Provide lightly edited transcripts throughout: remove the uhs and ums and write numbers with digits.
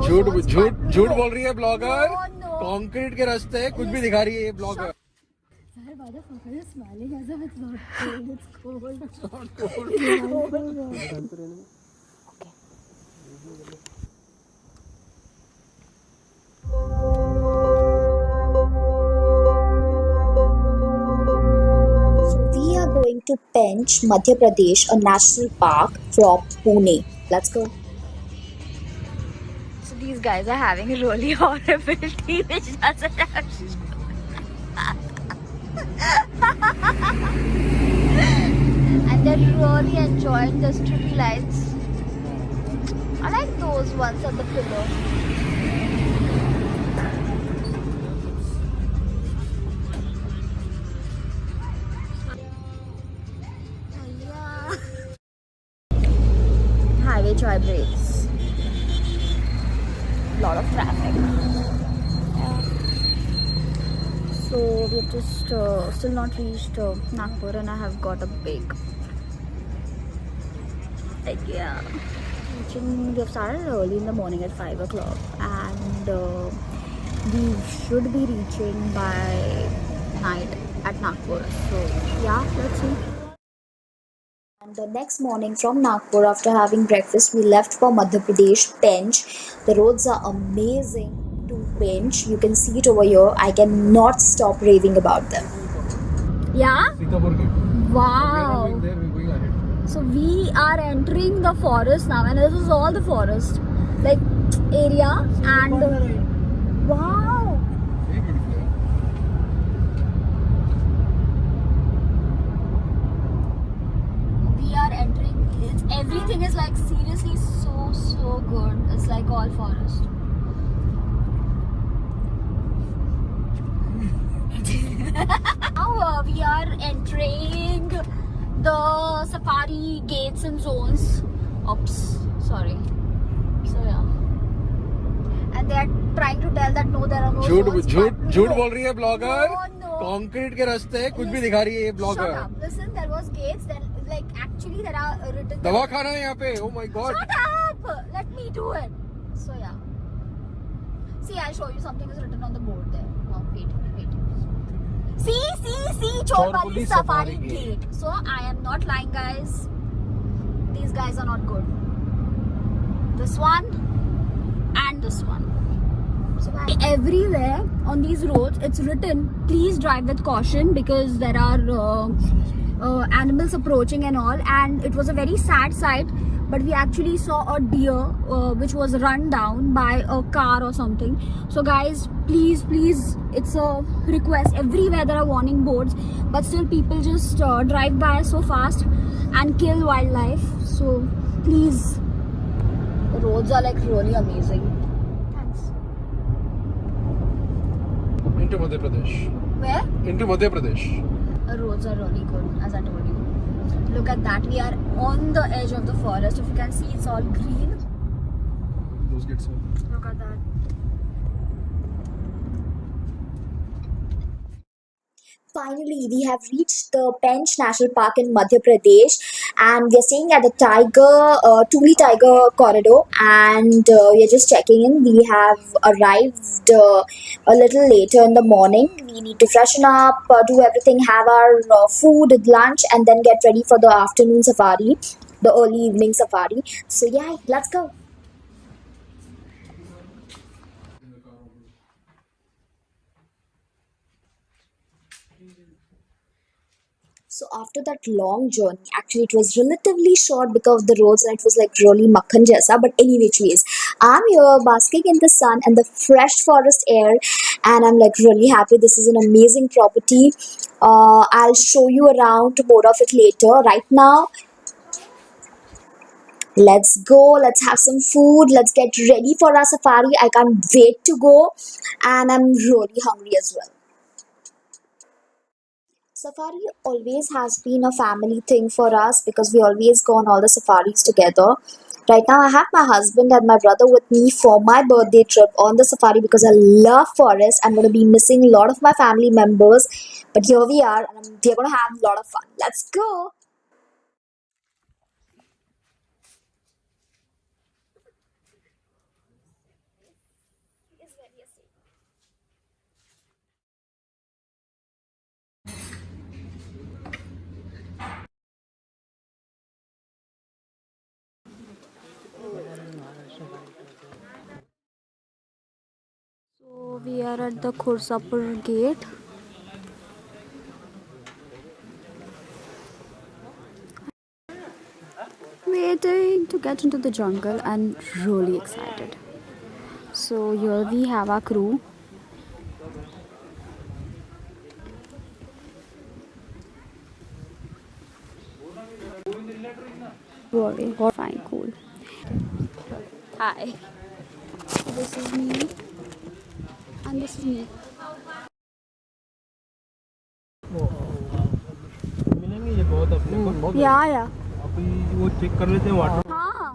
झूठ झूठ झूठ बोल रही है ब्लॉगर. कंक्रीट के रास्ते कुछ भी दिखा रही है ये blogger. Motherfucker is smiling as if it's not cold. It's cold. It's not cold. Okay. So we are going to Pench, Madhya Pradesh, a national park from Pune. Let's go. So these guys are having a really horrible tea which doesn't have and they're really enjoying the street lights. I like those ones at the pillow. Highway joy breaks. Lot of traffic. Yeah. So we've just still not reached Nagpur, and I have got a big. Yeah. We have started early in the morning at 5 o'clock, and we should be reaching by night at Nagpur. So yeah, let's see. And the next morning from Nagpur, after having breakfast, we left for Madhya Pradesh, Pench. The roads are amazing to Pench. You can see it over here. I cannot stop raving about them. Yeah? Wow. So we are entering the forest now, and this is all the forest, like area, and wow. We are entering. Everything is like seriously so good. It's like all forest. Now we are entering the safari gates and zones. Oops, sorry. So yeah, and they are trying to tell that no, there are no zones. झूठ बोल रही है blogger. No. Concrete के रास्ते कुछ भी दिखा रही है ये blogger. Shut up. Listen, there was gates. Then like actually there are written. दवा खाना है यहाँ पे. Oh my god. Shut up. Let me do it. So yeah. See, I'll show you something is written on the board there. No, wait. See, Chorpalli Safari Gate. So I am not lying, guys. These guys are not good. This one and this one. So everywhere on these roads, it's written, please drive with caution because there are animals approaching and all. And it was a very sad sight. But we actually saw a deer which was run down by a car or something. So guys, please, it's a request. Everywhere there are warning boards, but still people just drive by so fast and kill wildlife. So please, the roads are like really amazing. Thanks. Into Madhya Pradesh. Where? Into Madhya Pradesh. The roads are really good, as I told you. Look at that, we are on the edge of the forest. If you can see, it's all green. Those gates are. Look at that. Finally, we have reached the Pench National Park in Madhya Pradesh, and we are staying at the Tuli Tiger Corridor, and we are just checking in. We have arrived a little later in the morning. We need to freshen up, do everything, have our food, lunch, and then get ready for the afternoon safari, the early evening safari. So yeah, let's go. So after that long journey, actually it was relatively short because of the roads and it was like really makhan jaisa. But anyway, I'm here basking in the sun and the fresh forest air, and I'm like really happy. This is an amazing property. I'll show you around more of it later. Right now, let's go. Let's have some food. Let's get ready for our safari. I can't wait to go, and I'm really hungry as well. Safari always has been a family thing for us because we always go on all the safaris together. Right now, I have my husband and my brother with me for my birthday trip on the safari because I love forest. I'm going to be missing a lot of my family members, but here we are, and we're going to have a lot of fun. Let's go! So we are at the Khursapur gate. Waiting to get into the jungle and really excited. So here we have our crew. Worry, fine, cool. Hi. This is me. And this is me. मिलेंगे ये बहुत अपने को Yeah. अभी वो check कर लेते हैं वाटर हाँ.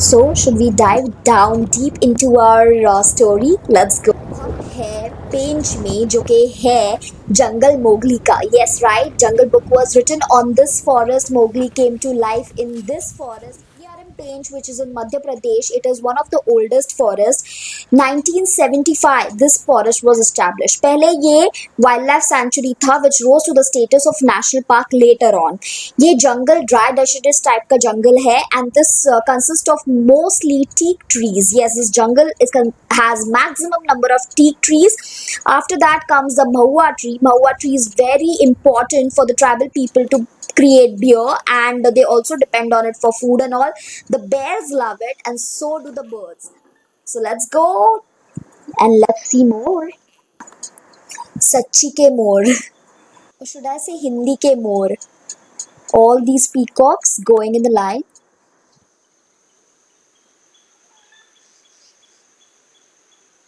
So, should we dive down deep into our story? Let's go. है पेंच में जो कि है जंगल मोगली का. Yes, right. Jungle Book was written on this forest. Mowgli came to life in this forest. We are in Pench, which is in Madhya Pradesh. It is one of the oldest forests. 1975 this forest was established. पहले ये wildlife sanctuary था, which rose to the status of national park later on. ये जंगल dry deciduous type का जंगल है, and this consists of mostly teak trees. Yes, this jungle has maximum number of teak trees. After that comes the mahua tree. Mahua tree is very important for the tribal people to create beer, and they also depend on it for food and all. The bears love it, and so do the birds. So let's go and let's see more. Sachi ke more. Or should I say Hindi ke more? All these peacocks going in the line.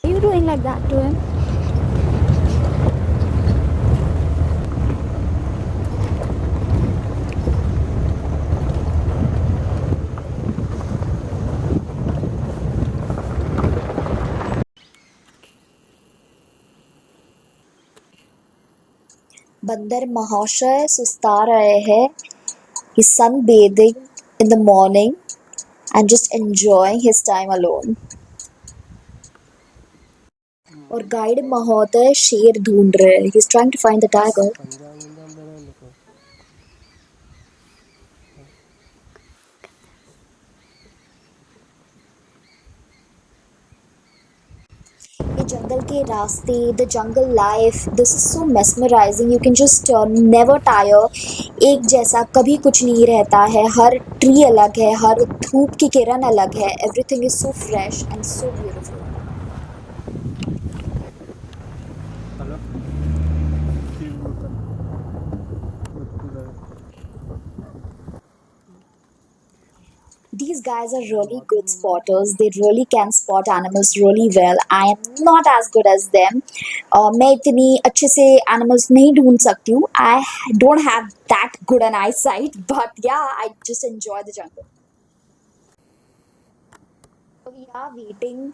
Are you doing like that to him? Bandar Mahashay सुस्ता रहे हैं. He's sunbathing in the morning and just enjoying his time alone. और guide महोदय शेर ढूंढ रहे हैं. He's trying to find the tiger. ये जंगल के रास्ते, the jungle life, this is so mesmerizing. You can just never tire. एक जैसा कभी कुछ नहीं रहता है. हर ट्री अलग है, हर धूप की किरण अलग है. Everything is so fresh and so beautiful. These guys are really good spotters. They really can spot animals really well. I am not as good as them. मैं इतनी अच्छे से animals नहीं ढूंढ सकती हूँ. I don't have that good an eyesight, but yeah, I just enjoy the jungle. We are waiting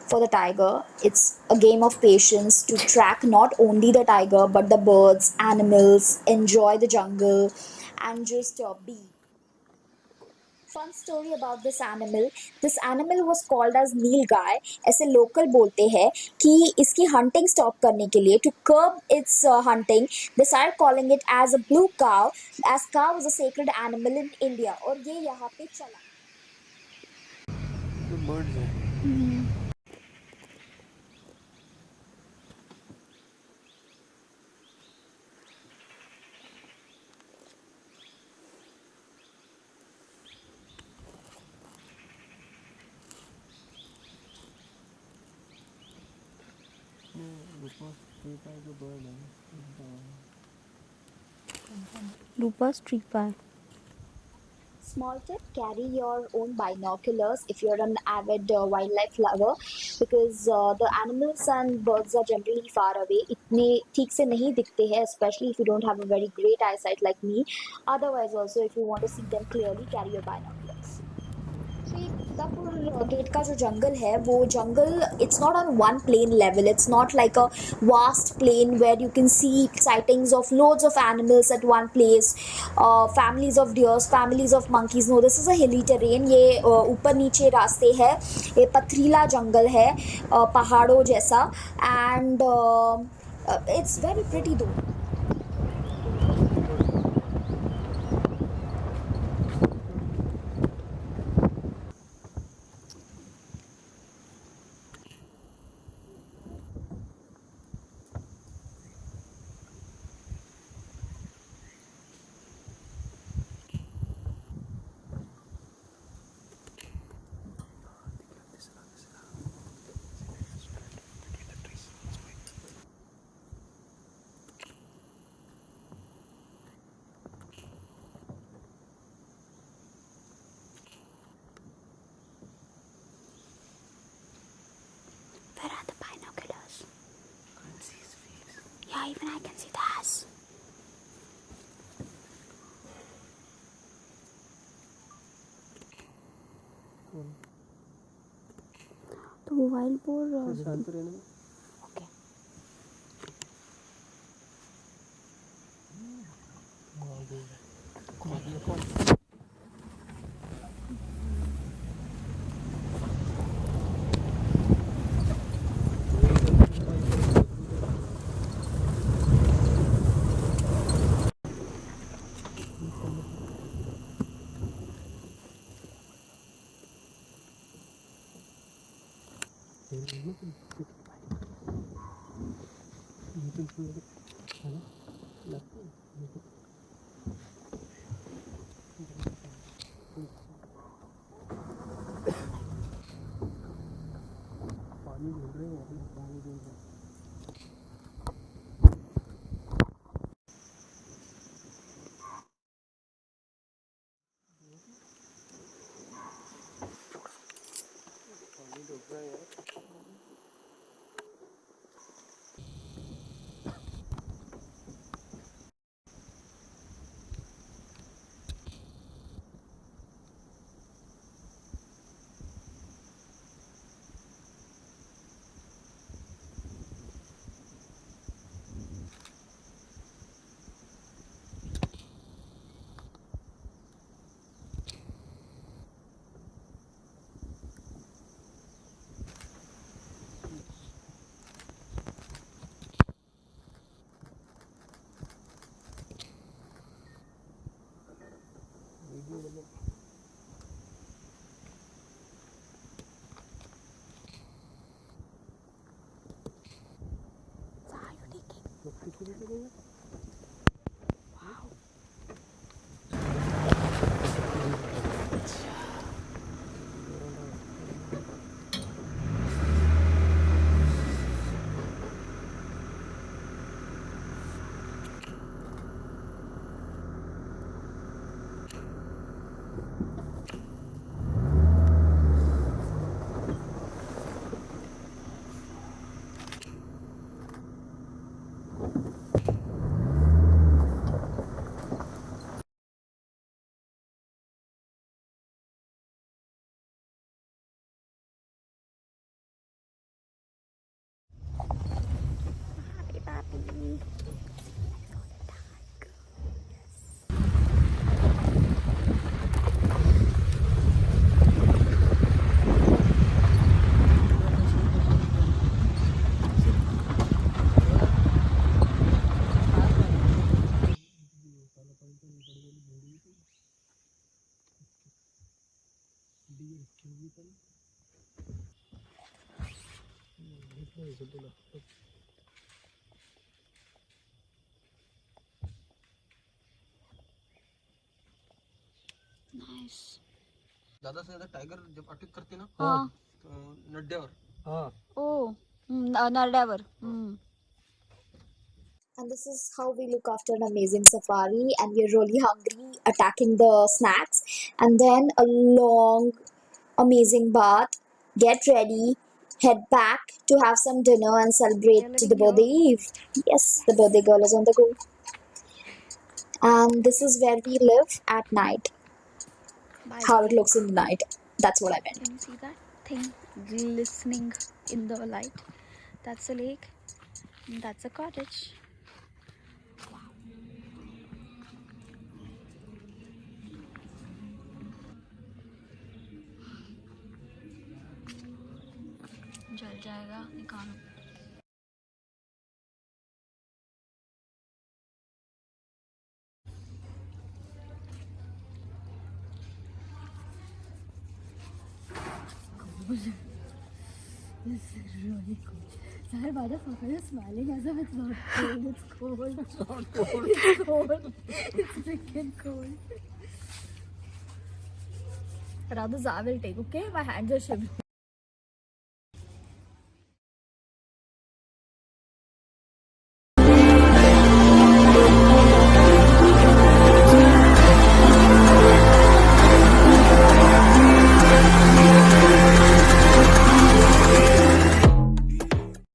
for the tiger. It's a game of patience to track not only the tiger but the birds, animals, enjoy the jungle, and just be. Fun story about this animal. This animal was called as नीलगाय. ऐसे local बोलते हैं कि इसकी hunting stop करने के लिए to curb its hunting, they started calling it as a blue cow, as cow is a sacred animal in India. और ये यहाँ पे चला. बर्ड्स हैं. Rupa's tree pie. Small tip, carry your own binoculars if you're an avid wildlife lover, because the animals and birds are generally far away. इतने ठीक से नहीं दिखते हैं, especially if you don't have a very great eyesight like me. Otherwise also, if you want to see them clearly, carry your binoculars. So ये Sitapur gate का जो जंगल है वो जंगल it's not on one plane level it's not like a vast plane where you can see sightings of loads of animals at one place families of deers families of monkeys no this is a hilly terrain ये ऊपर नीचे रास्ते है ये पथरीला जंगल है पहाड़ों जैसा एंड इट्स वेरी प्रिटी दो Where are the binoculars? Can't see his face. Yeah, even I can see the ass. तो मोबाइल पर शांत रहने ओके पानी ढूंढ रहे हैं पानी ढूंढ रहे हैं पानी ढूंढ रहे हैं नाइस ज्यादा से ज्यादा टाइगर जब अटैक करते ना हाँ तो नड्ड्यावर हाँ ओ नरड्यावर And this is how we look after an amazing safari, and we're really hungry, attacking the snacks, and then a long, amazing bath, get ready, head back to have some dinner and celebrate the birthday eve. Yes, the birthday girl is on the go. And this is where we live at night, how it looks in the night. That's what I meant. Can you see that thing glistening in the light? That's a lake. And that's a cottage. जल जाएगा निकालो. This is really cool. Sir, why the fuck are you smiling as if it's not cold? It's cold. It's not cold. It's cold. It's freaking cold. Rather, I will take, okay? My hands are shivering.